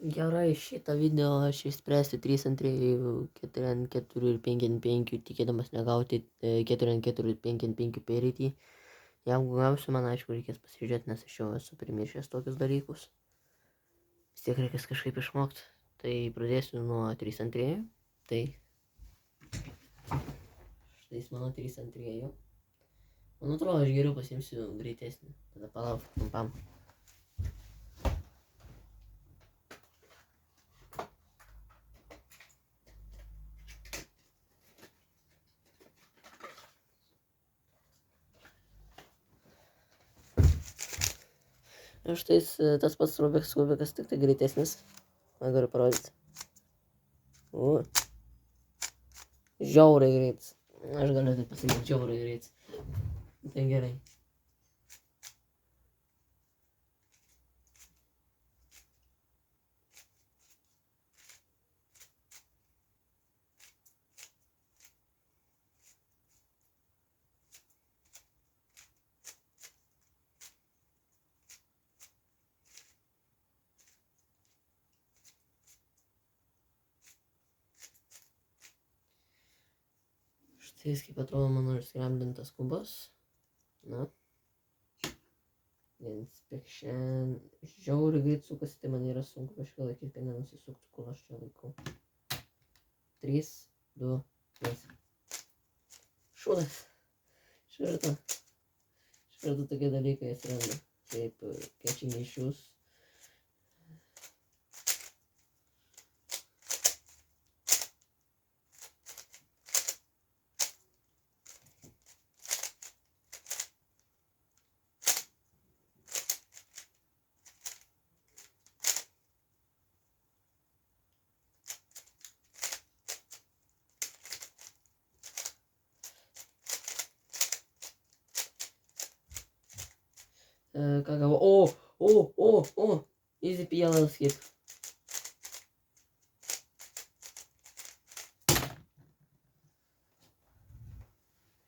Gerai, šitą video aš išspręsiu 3 ant 3, 4 ant 4 ir 5 ant 5, tikėdamas negauti 4 ant 4 ir 5 ant 5 pereitį. Jeigu gausiu, man aišku reikės pasižiūrėti, nes aš jau esu primiršęs tokius dalykus. Vis tiek reikės kažkaip išmokti. Tai pradėsiu nuo 3 ant 3. Tai štai mano 3 ant 3. Man atrodo, aš geriau pasimsiu greitesnį. Tada palauk trumpam. Štai tas pats Rubikas kubikas, tik tai greitesnis. Man galiu parodyti. Žiauriai greitas. Aš galiu tai pasakyti, žiauriai greitas. Tai gerai. Štai kaip atrodo mano išskrambintas kubas. Na. Inspection. Žiauriai greit sukasi, tai man yra sunku kažką laikyti, kad nenusisuktų, kol aš čia laikau. 3, 2, 1. Šūdas. Iš karto tokie dalykai atsiranda. Kaip catching issues. Ką gavau? Easy PLL skip.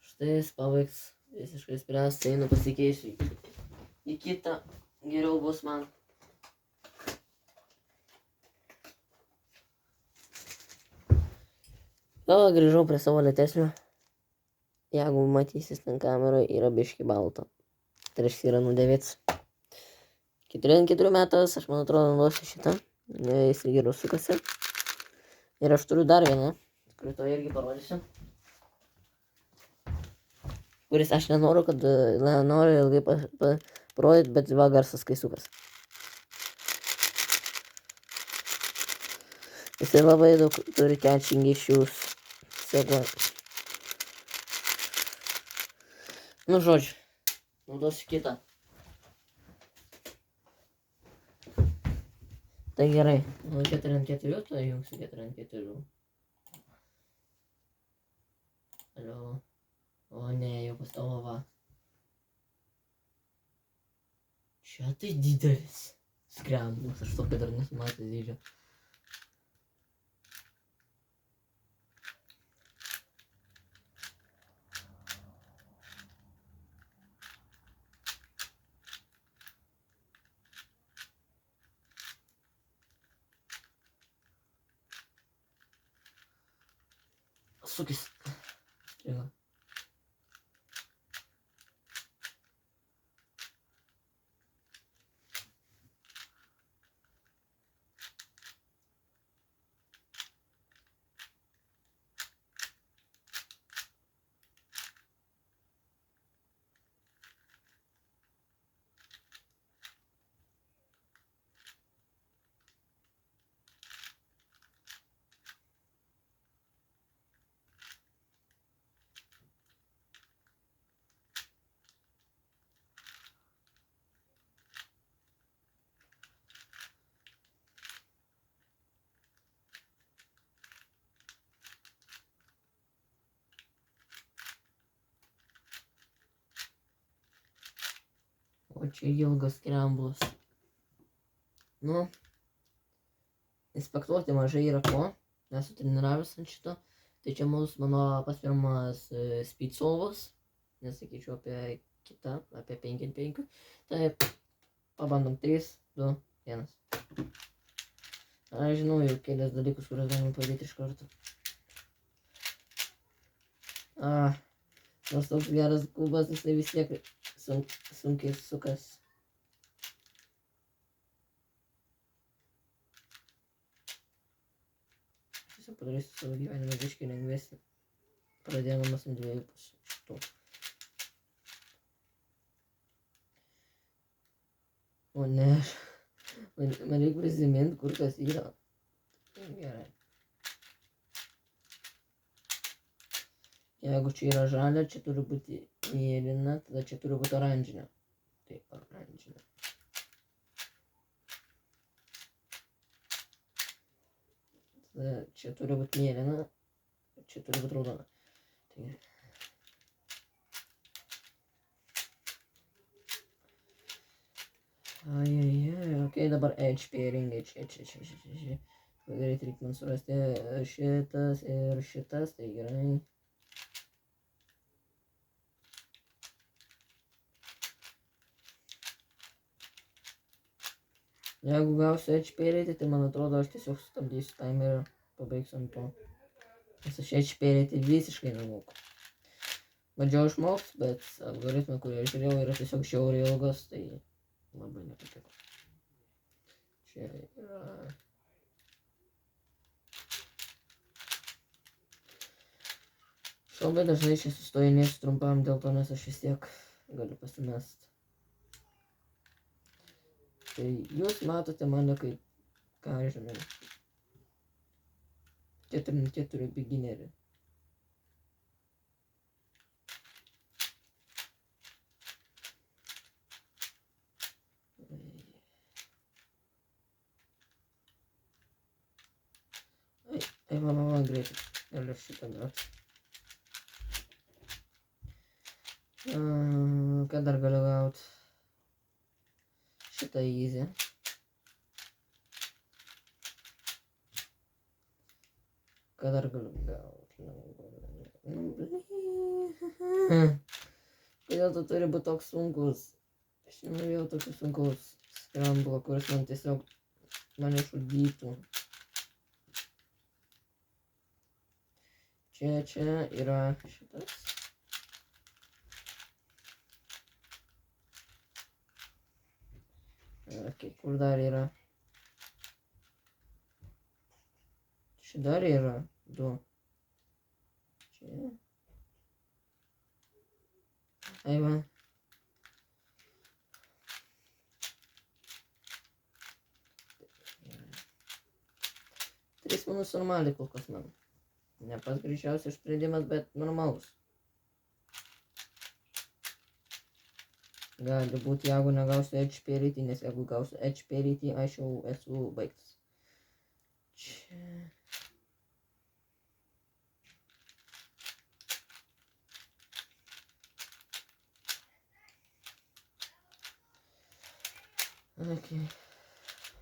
Štai jis pabaigs visiškai spręsti, einu pasikeisiu į kitą, geriau bus man. Grįžau prie savo lėtesnio. Jeigu matysis ten kameroje, yra biški balto. Tai reiškia yra nudėvėts. 4 ant 4 metas, aš man atrodo naudosiu šitą. Jis ir geriau sukasi. Ir aš turiu dar vieną, kurį to irgi parodysiu. Kuris aš nenoriu, kad noriu ilgai parodyti, bet va garsas kai sukas. Jisai labai daug turi catching issues. Sėkla. Nu žodžiu, naudosiu kitą. Tai gerai, 4 ant 4, tai jungsiu 4 ant 4. Alio. O ne, jau pastavo va. Čia tai didelis skramblas, aš tokio dar nesu matęs dydžio. Sukis. Striga. O čia ilgas skramblas. Nu, inspektuoti mažai yra ko. Nesu treniravęs ant šito. Tai čia mano pats pirmas speedsolvas. Nesakyčiau apie kitą, apie 5 ant 5. Tai pabandom 3, 2, 1. Aš žinau jau kelias dalykus, kuriuos galima padaryti iš karto. Nors toks geras kubas, jisai vis tiek sunkiai sukas. Tiesiog padarysiu savo gyvenimą biškį lengvesnį. Pradėdamas ant 2 pusių šitų. O ne, man reikia prisiminti, kur kas yra. Gerai. Jeigu čia yra žalia, čia turi būti mėlyna, tada čia turi būti oranžinė. Tai oranžinė. Tada čia turi būti mėlyna, čia turi būti raudona. Tai... Ok, dabar edge pairing, edge. Greit reikia man surasti šitas ir šitas, tai gerai. Jeigu gausiu edge pairyti, tai man atrodo, aš tiesiog sustabdysiu timerį, pabaigsiu ant to. Nes aš edge pairyti visiškai nemoku. Bandžiau išmokti, bet algoritmai, kurie žiūrėjau, yra tiesiog žiauriai ilgos, tai labai nepatiko. Čia yra... Labai dažnai čia sustojinėsiu trumpam dėl to, nes aš vis tiek galiu pasimest. Tai jūs matote mane kaip, ką žinau, 4 beginnerį. Ai, man greitai. Galiu šitą duoti. Ką dar galiu gauti? Šitą easy. Ką dar galiu gauti? Kodėl tu turi būti toks sunkus? Aš nenorėjau tokio sunkaus scramblo, kuris man tiesiog mane šudytų. Čia yra šitas. Ok, kur dar yra? Čia dar yra 2. Čia. Ai va. Trys minus normaliai kol kas man. Ne pats greičiausias sprendimas, bet normalus. Gali būti, jeigu negausiu edge pairyti, nes jeigu gausiu edge pairyti, aš jau esu baigtas. Čia. Ok.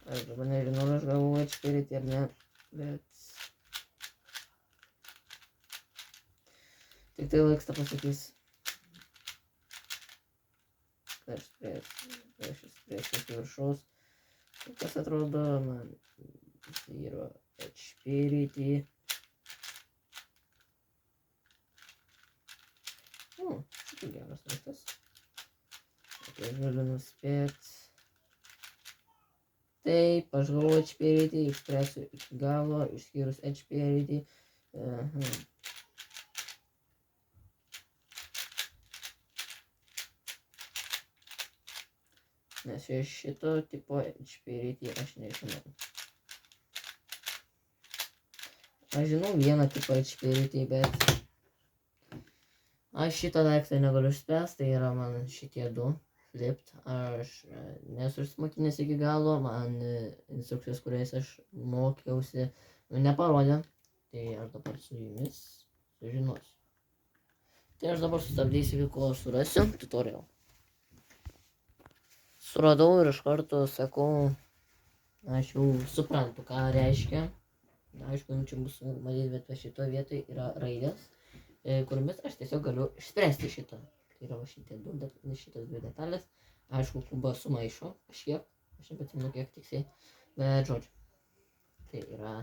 Aš dabar nežinau, aš gavau edge pairyti ar ne, bet... Tik tai laiks tą pasakys. Aš prieš viršaus. Kas atrodo man yra edge pairyti. Šitai geras raktas. Ok, galiu nuspėti. Taip, aš gavau edge pairyti, išspręsiu iki galo, išskyrus edge pairyti. Nes šito tipo edge pairyti aš nežinau. Aš žinau vieną tipo edge pairyti, bet aš šitą daiktą negaliu išspręsti, tai yra man šitie 2 flipped. Aš nesu išsimokinęs iki galo, man instrukcijos, kuriais aš mokiausi, neparodė. Tai aš dabar su jumis sužinosiu. Tai aš dabar sustabdysiu, kol surasiu tutorial. Suradau ir iš karto sakau, aš jau suprantu, ką reiškia. Aišku, čia bus sunku matyti, bet šitoje vietoje yra raidės, kuriomis aš tiesiog galiu išspręsti šitą. Tai yra šitas 2 detalės. Aišku, kubą sumaišo kažkiek, aš nepatiminu kiek tiksliai, bet žodžiu. Tai yra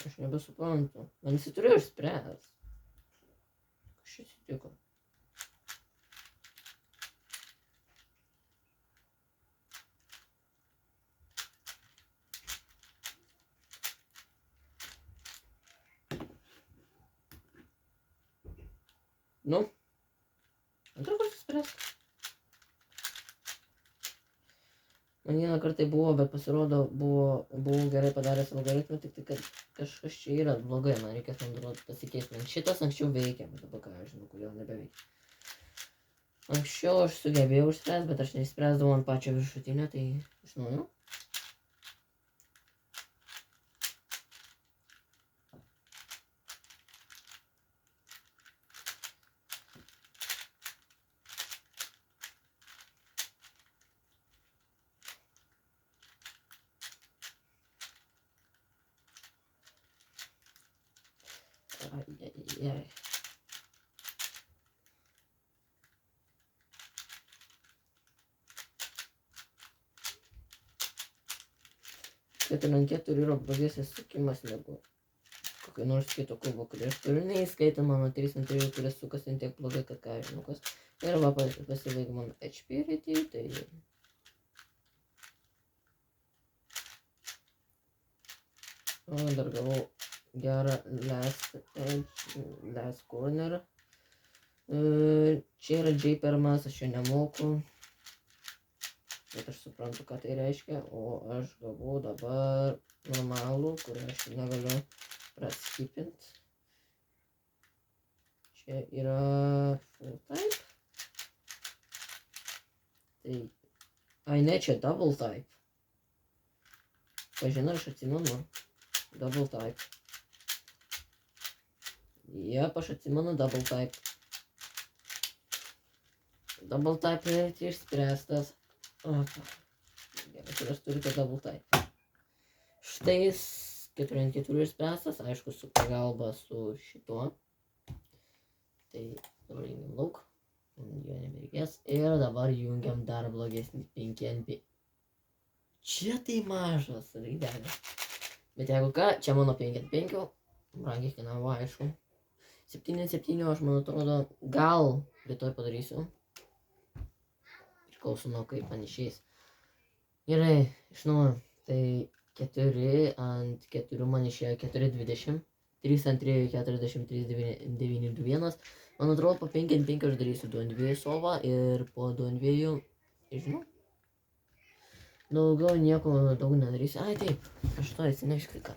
aš nebesuprantu. Man jis turėjo išspręs. Kas čia atsitiko? Nu, antrą kartą spręs. Man vieną kartą buvo, bet pasirodo, buvau gerai padaręs algoritmą, tik tai, kad kažkas čia yra blogai, man reikės, man atrodo, pasikeisti. Man šitas anksčiau veikia, bet dabar ką aš žinau, kodėl nebeveikia. Anksčiau aš sugebėjau išspręsti, bet aš neišspręsdavau ant pačio viršutinio, tai iš naujo. Ai. 4x4 yra blogesnis sukimas negu kokio nors kito kubo, kurį aš turiu, neįskaitant mano 3x3, kuris sukasi ant tiek blogai, kad ką žinau kas. Ir va pasibaigė mano HP rytį, tai... O, dar gavau gerą last corner. Čia yra J-permas, aš jo nemoku. Bet aš suprantu, ką tai reiškia, o aš gavau dabar normalų, kurį aš negaliu praskipint. Čia yra full type. Tai... Ai ne, čia double type. Pažinau, aš atsimenu. Double type. Jep, aš atsimenu double type. Double type yra išspręstas. Gerai, kurios turite double type. Štai jis 4x4 išspręstas, aišku, su pagalba su šituo. Tai dabar jungiam lauk. Jo nebereikės. Ir dabar jungiam dar blogesnį 5x5. Čia tai mažas raidelis. Bet jeigu ką, čia mano 5x5. Brangiai kainavo, aišku. 7x7 aš man atrodo gal rytoj padarysiu. Priklauso nuo kaip man išeis. Gerai, iš naujo. Tai 4x4 man išėjo 4,20. 3x3 43,921. Man atrodo, po 5x5 aš darysiu 2x2 solvą ir po 2x2, žinau. Daugiau nieko daug nedarysiu. Ai taip, aš to atsinešiu kai ką.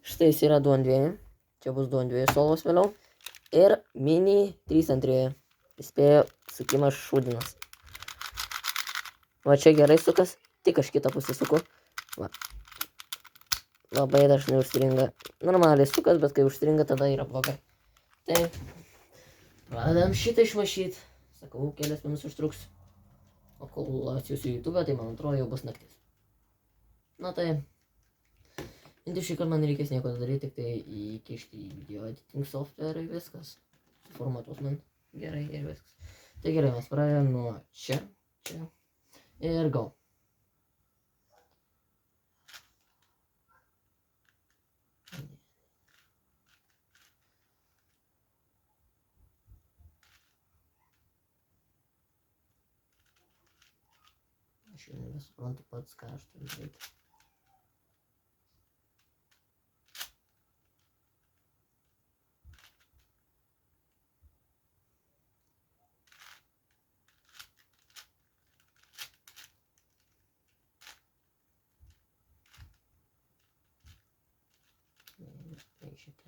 Štai jis yra 2x2. Čia bus 2x2 solvos vėliau. Ir mini 3x3. Įspėjo, sukimas šūdinas. Va čia gerai sukas. Tik aš kitą pusę suku. Va. Labai dažnai užstringa. Normaliai sukas, bet kai užstringa, tada yra blogai. Tai pradedam šitą išmašyt. Sakau, kelias minus užtruks. O kol atsiųsiu YouTube, tai man atrodo jau bus naktis. Na tai... Inti šį kartą man reikės nieko daryti, tik tai įkišti į video editing software ir viskas. Suformatuos man gerai ir viskas. Tai gerai, mes pradedam nuo čia, čia ir go. Aš jau nebesuprantu pats, ką aš turiu daryti.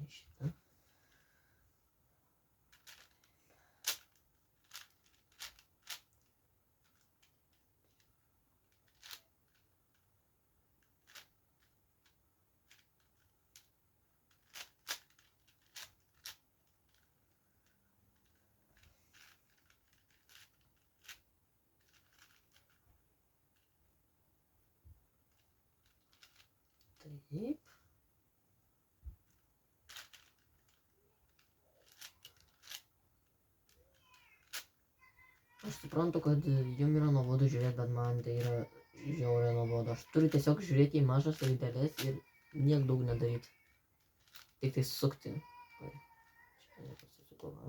Šitą. Taip. Aš suprantu, kad jum yra nuobodu žiūrėti, bet man tai yra žiauriai nuobodu. Aš turiu tiesiog žiūrėti į mažas raideles ir niek daug nedaryti. Tik tai sukti. Oi, šitą nepasisukau, ha.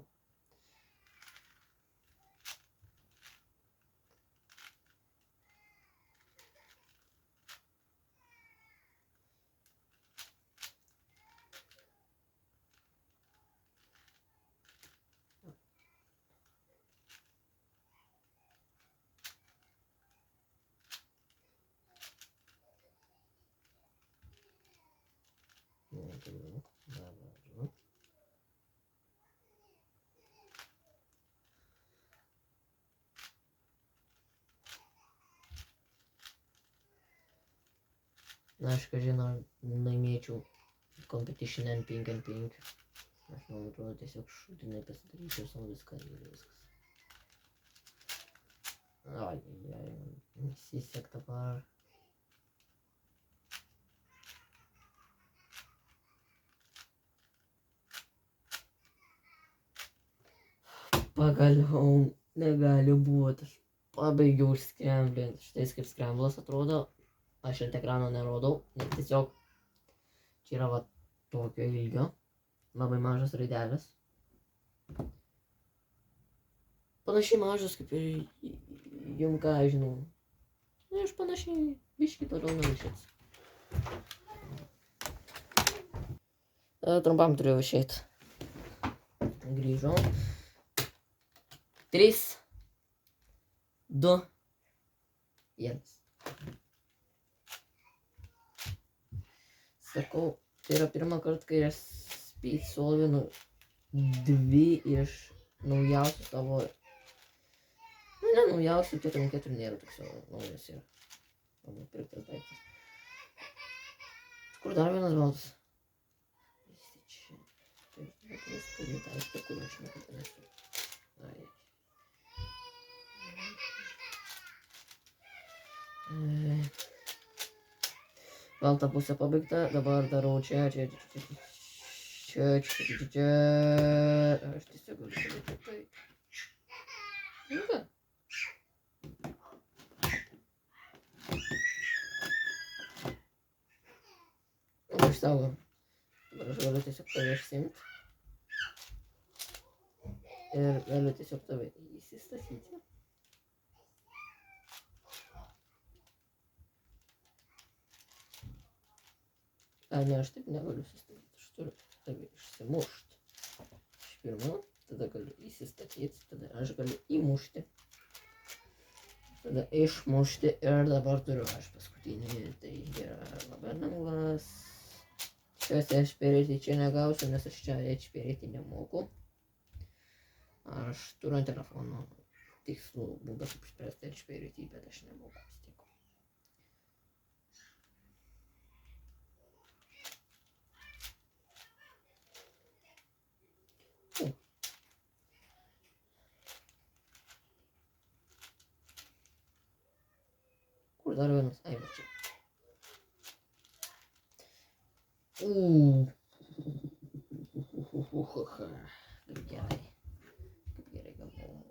Negaliu, dabar. Na, aš kažin, ar laimėčiau competition N5. Aš man atrodo tiesiog šutinai pasidaryčiau savo viską ir viskas. Ai, nesisek dabar. Pagaliau negali būti. Aš pabaigiau skramblinti. Štais kaip skramblas atrodo. Aš ant ekrano nerodau, nes tiesiog čia yra va tokio ilgio. Labai mažas raidelis. Panašiai mažas kaip ir jum ką žinau. Na, aš panašiai biškį toliau nuvišęs. Trumpam turėjau išeiti. Grįžau. 3, 2, 1. Sakau, tai yra pirmą kartą, kai aš speed solvinu 2 iš naujausių savo. Nu, ne naujausių, 4 nėra toks jau naujas yra. Labai pirktas daiktas. Kur dar vienas baltas? Visi čia. Taip, bet vis turi daiktą, kur aš niekada nesu. Ai. Balta pusė pabaigta, dabar darau čia. Aš tiesiog galiu padaryti tai. Nu ką? Aš savo. Dabar aš galiu tiesiog tave išsiimti. Ir galiu tiesiog tave įsistatyti. A, ne, aš taip negaliu sustatyti, aš turiu tave išsimušti. Iš pirmo, tada galiu įsistatyti, tada aš galiu įmušti. Tada išmušti ir dabar turiu aš paskutinį, tai yra labai lengvas. Šiuose HPRT čia negausiu, nes aš čia HPRT nemoku. Aš turiu ant telefono tikslų būdą kaip išspręsti HPRT, bet aš nemoku vis tiek. Kur dar vienas? Ai, va čia. Kaip gerai. Kaip gerai galvoju.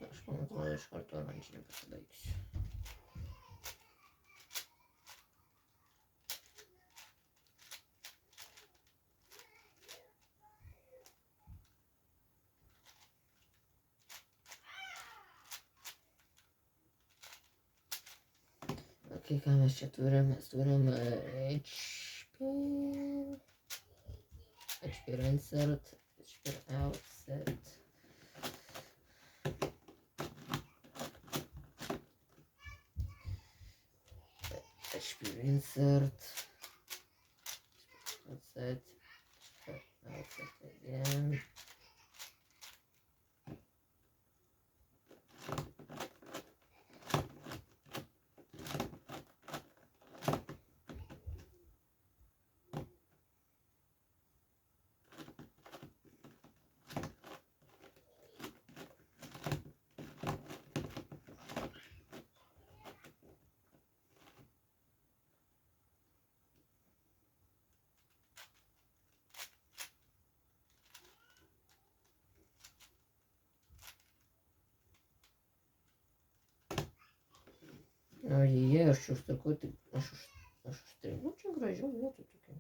Aš man atrodo iš karto oranžinį pasibaigsiu. Okay, ką mes čia turim? Mes turim HP insert, HP outset. HP insert, outset, outset again. Jie, aš čia užsakau, tai aš užstrigu, čia gražiau vietoj tokia.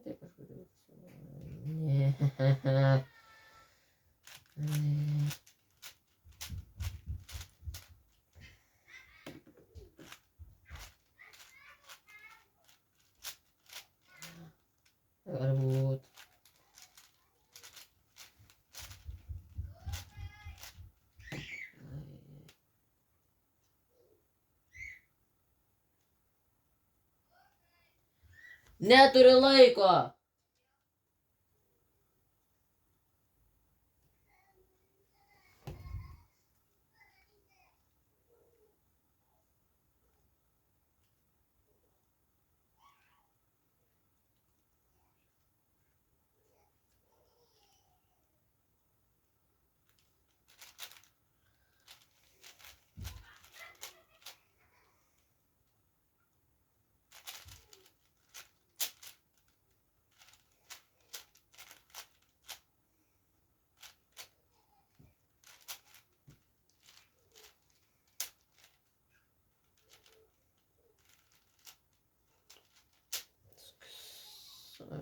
Taip aš galiu. Ne. Galbūt. Neturiu laiko.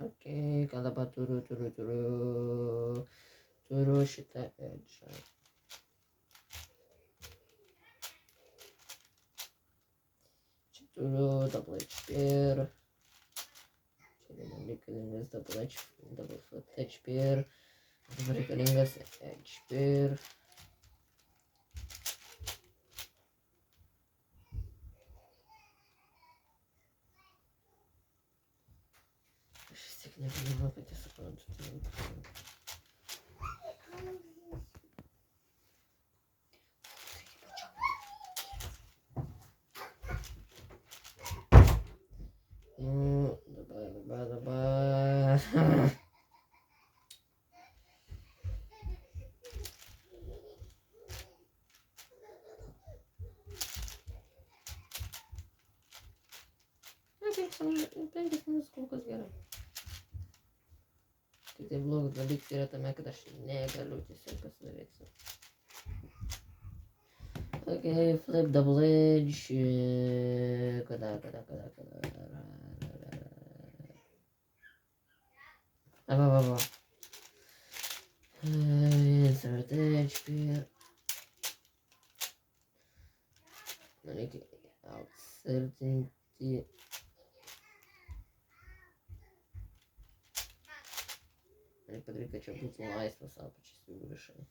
Oke, ką dabar turiu šitą edžą. Čia turiu double edge pair. Čia man reikalingas double flat edge pair. Dabar reikalingas edge pair. Aš vis tiek nežinau, kad jis suprantu. Dabar. Penkias minutės kol kas gerai. Tik tai blogas dalykas yra tame, kad aš negaliu tiesiog pasidaryti. Ok, flip double edge. Kada. Va. Insert edge pair. Man reikia outsertinti. Reikia padaryti, kad čia būtų laisvas apačias jų viršai.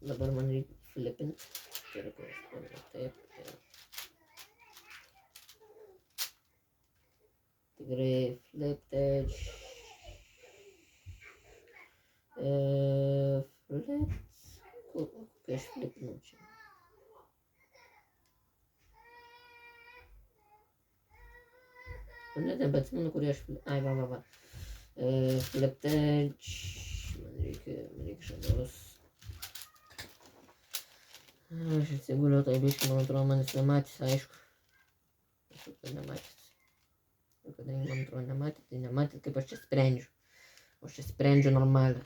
Dabar man reikia flipinti. Tai yra, kur aš padariau taip. Tikrai flipped edge. Kai aš flipinau čia. Nebeatsimenu, kurį aš flipinau. Ai, va. Flipped edge. Man reikia žalios. Aš atsiguliau tai biškį, man atrodo, man jis nematys, aišku. Aš jau tai nematys. Ir kadangi man atrodo nematys, tai nematys, kaip aš čia sprendžiu. O aš čia sprendžiu normaliai.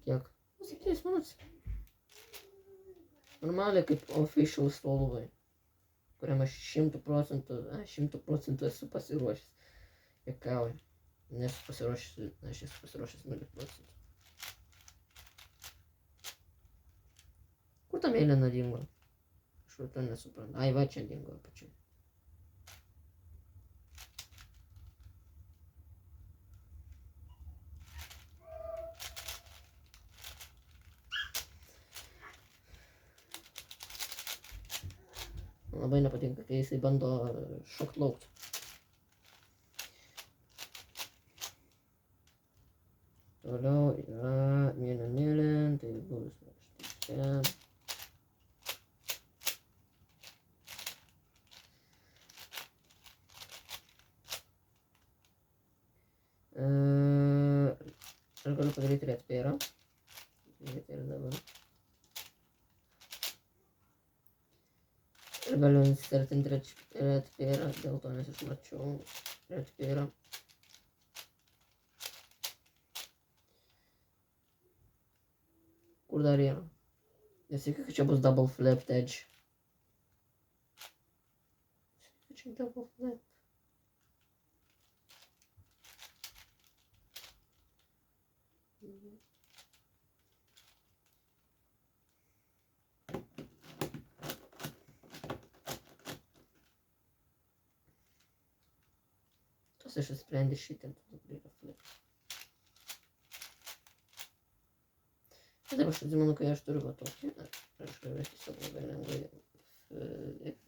Kiek? 7 minutės. Normaliai kaip official spalvai, kuriam aš 100% esu pasiruošęs. Juokauju. Nesu pasiruošęs, aš esu pasiruošęs 0%. Kur ta mėlyna dingo? Aš to nesuprantu. Ai, va čia dingo apačiai. Labai nepatinka, kai jisai bando šokt laukti. Toliau yra mėlyn, tai bus štai. galiu padaryti retpėrą. Ir dabar. Ir galiu insertinti retpėrą, dėl to nes aš mačiau retpėrą. Kur dar yra? Nesitikiu, kad čia bus double flipped edge. Čia double flip. Tos aš išsprendė šitą, dabar yra flip. Taip, aš atsimenu, kai aš turiu va tokį, aš galiu tiesiog labai lengvai flip.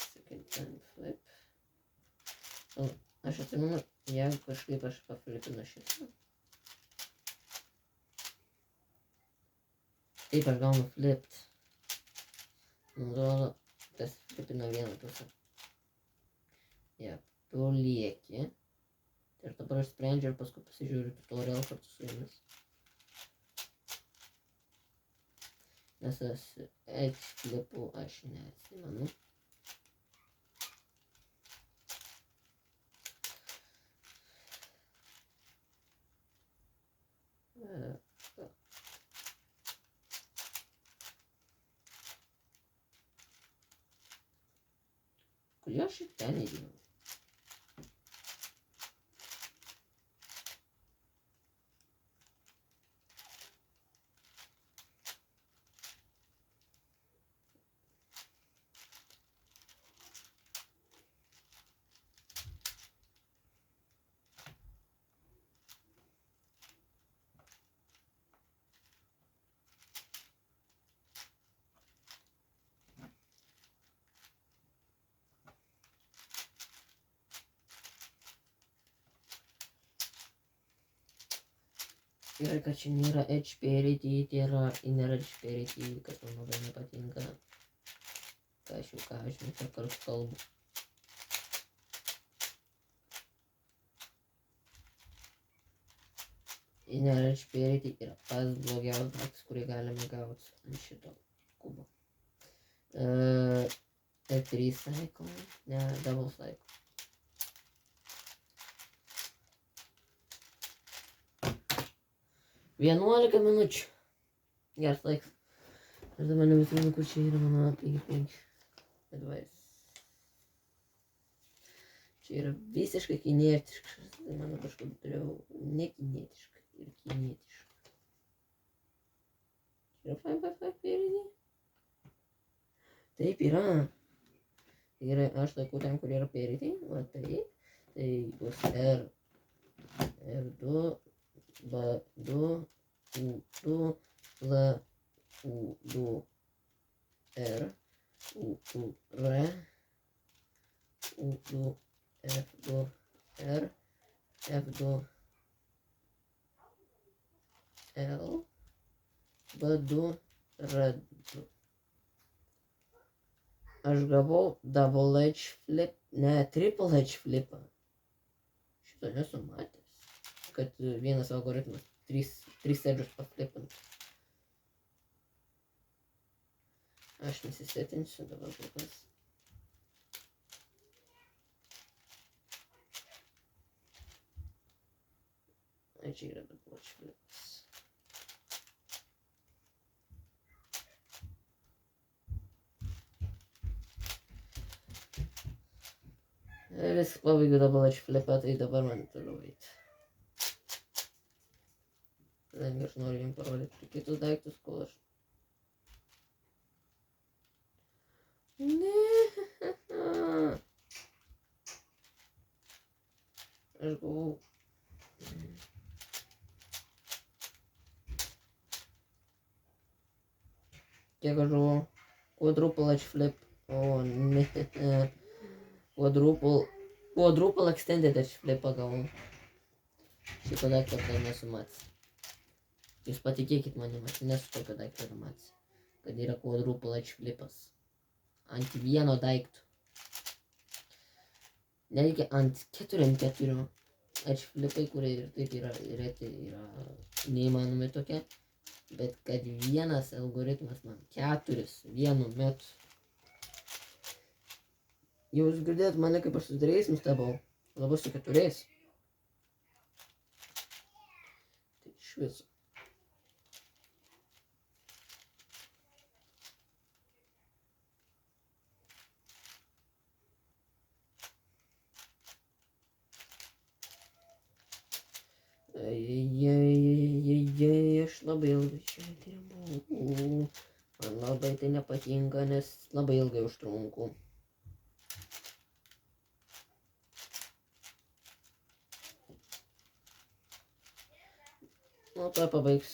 Second time flip. Aš atsimenu, jeigu kažkaip aš paflipinu šitą. Taip aš gaunu flipped. Nurodo, tas flipina vieną pusę. Ja, tu lieki. Ir dabar aš sprendžiu ir paskui pasižiūriu tutorial kartu su jumis. Nes aš edge flipų aš neatsimenu. Kodėl aš ir ten įdėjau? Gerai, kad čia nėra edge parity, tai yra inner edge parity, kas man labai nepatinka. Ką aš jau čia kartu kalbu. Inner edge parity yra pats blogiausias daiktas, kurį galime gauti ant šito kubo. T3 cycle, ne, double cycle. Vienuolika minučių. Geras laikas. Ir dabar nebesimenu, kur čia yra mano 5-5 advice. Čia yra visiškai kinietiškas. Tai mano kažkur turėjau nekinietišką ir kinietišką. Čia yra 5-5 parity? Taip yra. Ir aš laikau ten, kur yra parity. Va taip. Tai bus R2. B2, U2, L, U2, R, U2, R, U2, F2, R, F2, L, B2, R2. Aš gavau double edge flip, ne, triple edge flipą. Šito nesu matęs. Kad vienas algoritmas 3 edžius paflipint. Aš nesisetinsiu dabar kol kas. Čia yra double edge flipas. Vis pabaigiu double edge flipą, tai dabar man toliau eiti. Kadangi aš noriu jums parodyti kitus daiktus, kol aš... Ne. Aš gavau... Kiek aš gavau? Quadruple edge flip. O, ne. Quadruple extended edge flipą gavau. Šito daikto tai nesu matęs. Jūs patikėkit manim, aš nesu tokio daikto matęs. Kad yra quadruple edge flipas. Ant vieno daikto. Nereikia ant 4 ant 4. atšflipai, kurie ir taip yra reti, yra neįmanomi tokie. Bet kad vienas algoritmas man 4 vienu metu. Jūs girdėt mane, kaip aš su 3 nustebau. Dabar su 4. Tai iš viso. Aš labai ilgai čia dirbau. Man labai tai nepatinka, nes labai ilgai užtrunku. Nu, tuoj pabaigs.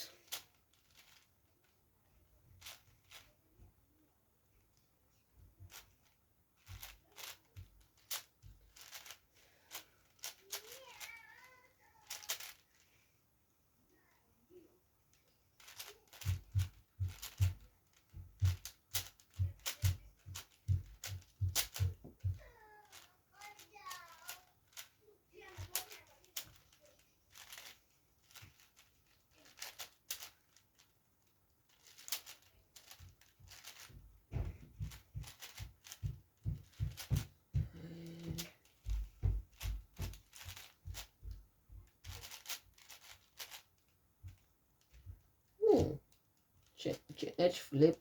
Čia edge flip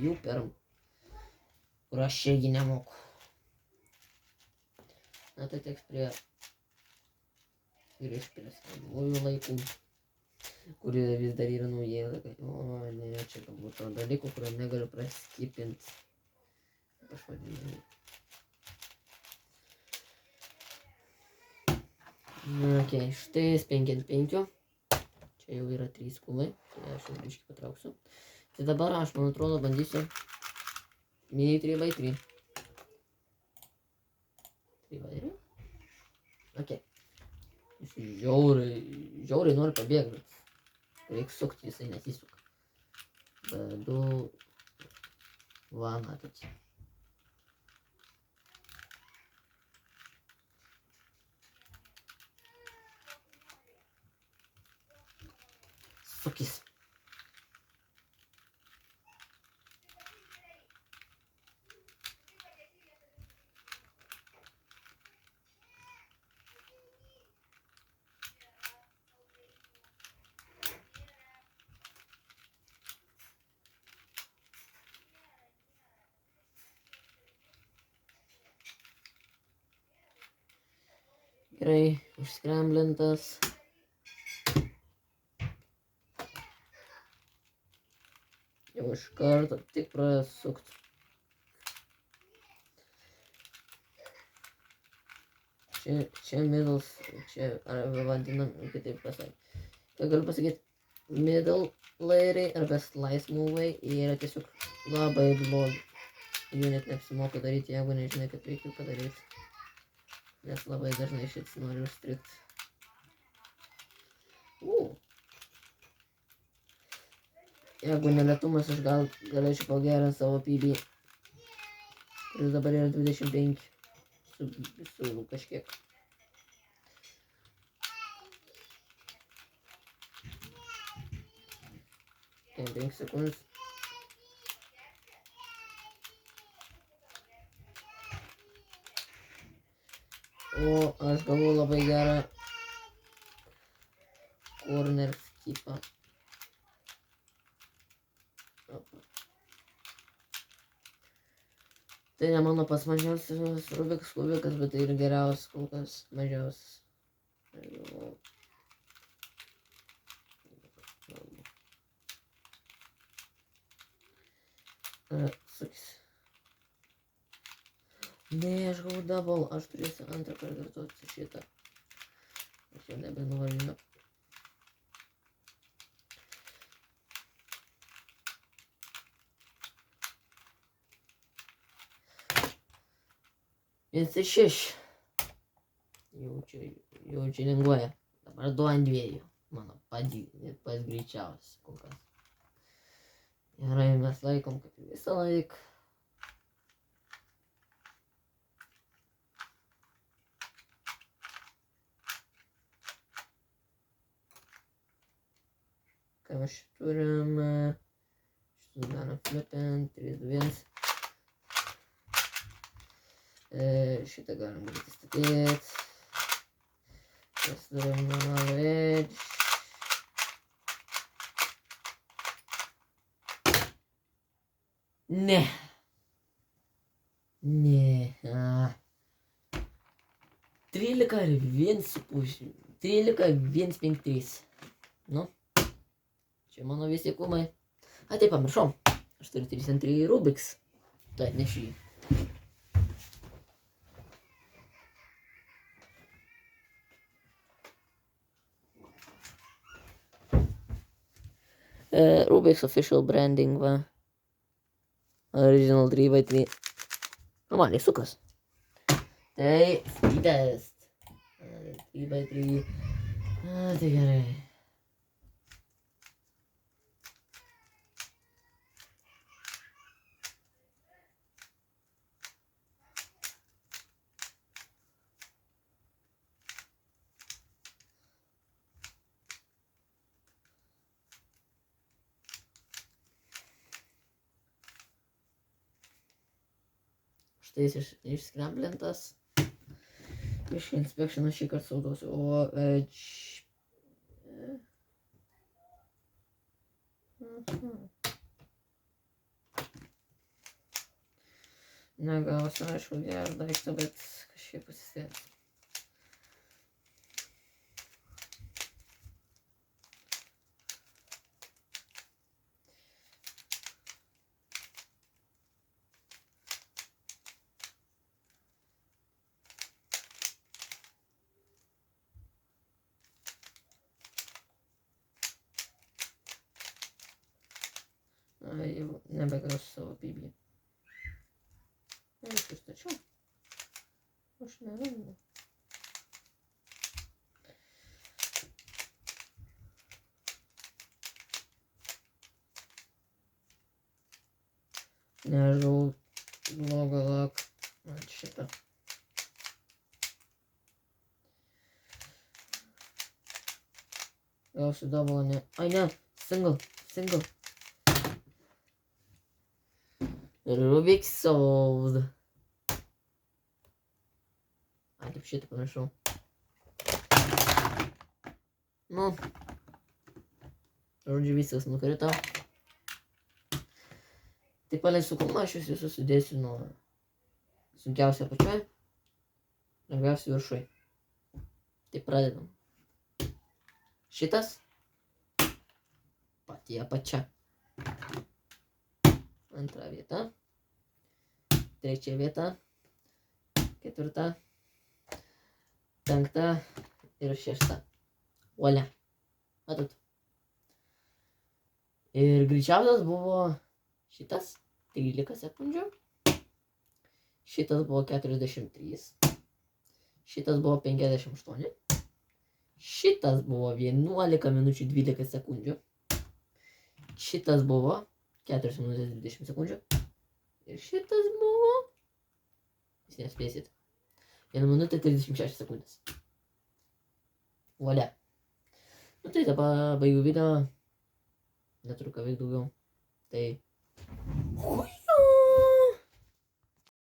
jų perm, kur aš irgi nemoku. Na tai teks grįžti prie senųjų laikų, kurie vis dar yra nauji laikai. O ne, čia galbūt to dalykų, kurio negaliu praskipinti. Aš vadinu. Ok, štai 5 ant 5. Čia jau yra 3 kulai, tai aš jau biškį patrauksiu. Tai dabar aš, man atrodo, bandysiu mini 3x3. 3x3. Ok. Jis žiauriai nori pabėgti. Reikia sukti, jisai nesisuka. 2, 1, matot. Sukis. Gerai, užskramblintas. Jau iš karto tik prasukti. Čia middle, čia vadinam, kitaip pasakyti. Ką galiu pasakyti, middle layeriai arba slice movai yra tiesiog labai blogi. Jų net neapsimoka daryti, jeigu nežinai, kaip reikia padaryti. Nes labai dažnai šitas nori užstrigti. Jeigu nelėtumas, aš galėčiau pagerinti savo PB, kuris dabar yra 25 su kažkiek. 5 sekundės. O aš gavau labai gerą corner skipą. Tai ne mano pats mažiausias Rubiks kubikas, bet tai ir geriausias kol kas mažiausias. Sukis. Ne, aš gavau double, aš turėsiu antrą kartą kartuoti šitą. Aš jau nebenoriu. Vienas iš 6. Jau čia linguoja. Dabar 2 ant 2. Mano pats greičiausias kol kas. Gerai, mes laikom kaip visą laiką. Ką mes čia turim? Šitus darom flipint, 3, 2, 1. Šitą galim greitai statyti. Pasidarom normalų edge. Ne. Ne. 13 ir 1,5. 13, 1,53. Nu. Čia mano visi kūmai. Taip, pamiršom. Aš turiu 3 ant 3 Rubik's. Tai nešiu jį. Rubik's official branding, va. Original 3x3. Normaliai sukas. Tai, speed test. 3x3. Tai gerai. Štai jis išskramblintas. Iš inspekšino šį kartą saudosiu. O negausiu, aišku, gerą daiktą, bet kažkiek pasistėsiu. Jau nebegausiu savo bibį. Aš užtačiau. Aš nerandu. Nežau, blogo lak. Šitą. Gausiu double, ne. Ai ne, single. Rubik's solved. Taip šitą pamiršau. Nu. Žodžiu, viskas nukrito. Taip palei sukumą aš jūs visus sudėsiu nuo sunkiausia apačioje, lengviausia viršui. Taip pradedam. Šitas. Pati apačia. Antra vieta. Trečia vieta. Ketvirta. Penkta. Ir šešta. Volia. Matot. Ir greičiausias buvo šitas. 13 sekundžių. Šitas buvo 43. Šitas buvo 58. Šitas buvo 11 minučių 12 sekundžių. Šitas buvo 4 minutės 20 sekundžių. Ir šitas buvo... Jūs nespėsit. 1 minutė 36 sekundės. Volia. Nu tai dabar baigiu video. Neturiu ką veikti daugiau. Tai...